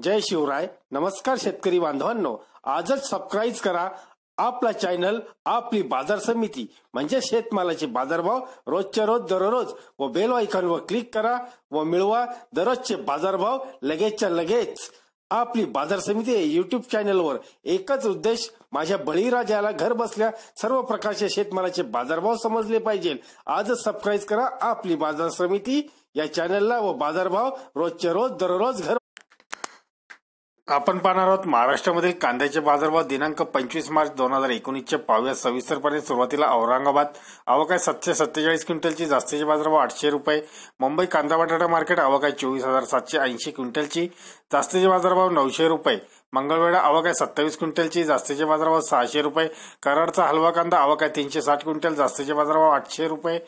जय शिवराय. नमस्कार शेतकरी बांधवांनो, आजच सबस्क्राईब करा आपला चॅनल आपली बाजार समिती म्हणजे शेतमालाचे बाजारभाव रोजच्या रोज दररोज व बेल आयकॉनवर क्लिक करा व मिळवा दररोजचे बाजारभाव लगेचच्या लगेच. आपली बाजार समिती युट्यूब चॅनलवर एकच उद्देश, माझ्या बळीराजाला घर बसल्या सर्व प्रकारचे शेतमालाचे बाजारभाव समजले पाहिजे. आजच सबस्क्राईब करा आपली बाजार समिती या चॅनलला व बाजारभाव रोजच्या रोज दररोज घर. आपण पाहणार आहोत महाराष्ट्रामधील कांद्याचे बाजारभाव दिनांक 25 मार्च 2019 चे. पाहूया सविस्तरपणे. सुरुवातीला औरंगाबाद आवक आहे 747 क्विंटलची, जास्तीचे बाजारभाव 800 रुपये. मुंबई कांदा बटाटा मार्केट आवक आहे 24,780 क्विंटलची, जास्तीचे बाजारभाव 900 रुपये. मंगळवेढा आवक आहे 27 क्विंटलची, जास्तीचे बाजारभाव 600 रुपये. कराडचा हलवा कांदा आवक आहे 360 क्विंटल, जास्तीचे बाजारभाव 800 रुपये.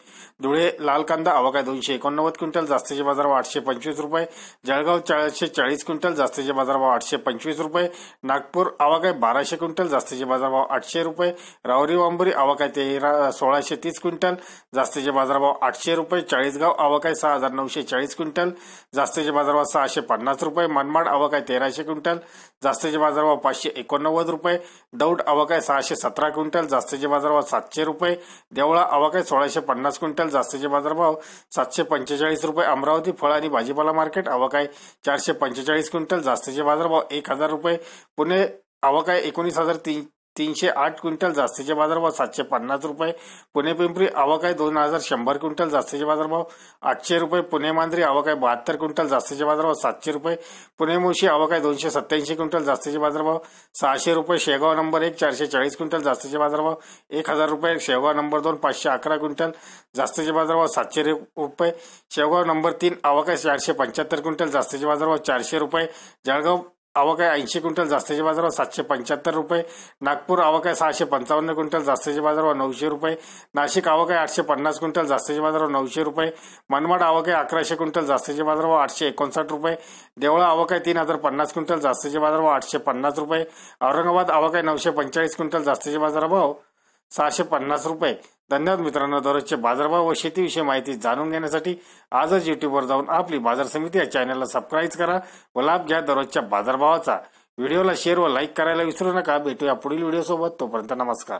धुळे लाल कांदा आवक आहे 289 क्विंटल, जास्तीचे बाजारभाव 825 रुपये. जळगाव 440 क्विंटल, जास्तीचे बाजारभाव 825 रुपये. नागपूर आवक आहे 1200 क्विंटल, जास्तीचे बाजारभाव 800 रुपये. राहुरी वांबुरी आवक आहे 1630 क्विंटल, जास्तीचे बाजारभाव 800 रुपये. चाळीसगाव आवक आहे 6940 क्विंटल, जास्तीचे बाजारभाव 650 रुपये. मनमाड आवक आहे 1300 क्विंटल, जास्तीचे बाजारभाव 589 रुपये. दौंड आवक आहे 617 क्विंटल, जास्तीचे बाजारभाव 700 रुपये. देवळा आवक आहे 1650 क्विंटल, जास्तीचे बाजारभाव 745 रुपये. अमरावती फळ आणि भाजीपाला मार्केट आवक आहे 445 क्विंटल, जास्तीचे बाजारभाव 1000 रुपये. पुणे आवक आहे 19,308 क्विंटल, जास्तीचे बाजारभाव 750 रुपये. पुणे पिंपरी आवक आहे 2100 क्विंटल, जास्तीचे बाजारभाव 800 रुपये. पुणे मांजरी आवक आहे 72 क्विंटल, जास्तीचे बाजारभाव 700 रुपये. पुणे मुळशी आवक आहे 287 क्विंटल, जास्तीचे बाजारभाव 600 रुपये. शेगाव नंबर 1 440 क्विंटल, जास्तीचे बाजारभाव 1000 रुपये. शेगाव नंबर 2 511 क्विंटल, जास्तीचे बाजारभाव 700 रुपये. शेगाव नंबर 3 आवक आहे 475 क्विंटल, जास्तीचे बाजारभाव 400 रुपये. जळगाव आवक आहे 80 क्विंटल, जास्तीचे बाजारभाव 775 रुपये. नागपूर आवक आहे 655 क्विंटल, जास्तीचे बाजारभाव 900 रुपये. नाशिक आवक आहे 850 क्विंटल, जास्तीचे बाजारभाव 900 रुपये. मनमाड आवक आहे 1100 क्विंटल, जास्तीचे बाजारभाव 859 रुपये. देवळा आवक आहे 3050 क्विंटल, जास्तीचे बाजारभाव 850 रुपये. औरंगाबाद आवक आहे 945 क्विंटल, जास्तीचे बाजारभाव 650 रुपये. धन्यवाद मित्रांनो. दररोजचे बाजारभाव व शेतीविषयी माहिती जाणून घेण्यासाठी आजच युट्यूबवर जाऊन आपली बाजार समिती या चॅनलला सबस्क्राईब करा व लाभ घ्या दररोजच्या बाजारभावाचा. व्हिडिओला शेअर व लाईक करायला विसरू नका. भेटूया पुढील व्हिडिओ सोबत. तोपर्यंत नमस्कार.